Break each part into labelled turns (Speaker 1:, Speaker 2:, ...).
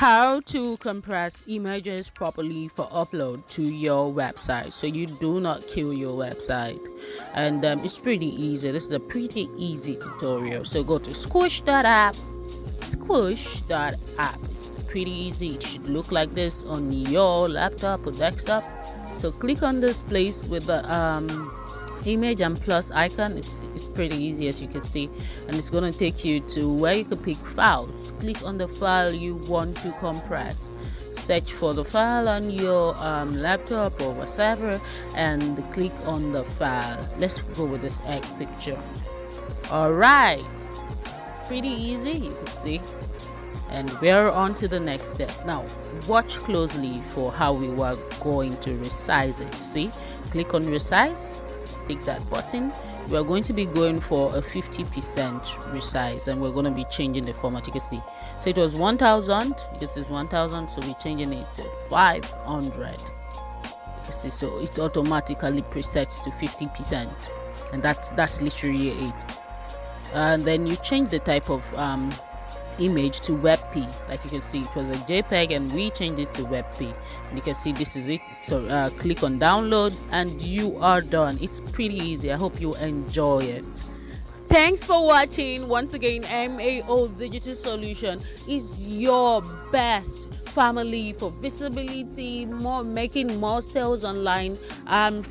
Speaker 1: How to compress images properly for upload to your website so you do not kill your website. And it's pretty easy. This is a pretty easy tutorial. So go to squish.app. It's pretty easy. It should look like this on your laptop or desktop. So click on this place with the image and plus icon. It's pretty easy, as you can see, and it's going to take you to where you can pick files. Click on the file you want to compress, search for the file on your laptop or whatever, and click on the file. Let's go with this egg picture. All right, it's pretty easy, you can see, and we're on to the next step. Now watch closely for how we were going to resize it. See, click on resize, click that button. We are going to be going for a 50% resize, and we're going to be changing the format. You can see, so it was 1000, this is 1000, so we're changing it to 500. You can see, so it automatically presets to 50%, and that's literally it. And then you change the type of image to WebP. Like you can see, it was a JPEG and we changed it to WebP, and you can see this is it. So click on download and you are done. It's pretty easy. I hope you enjoy it. Thanks for watching. Once again, MAO Digital Solution is your best family for visibility, making more sales online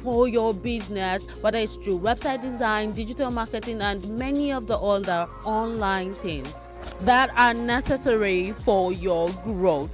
Speaker 1: for your business, whether it's through website design, digital marketing, and many of the other online things that are necessary for your growth.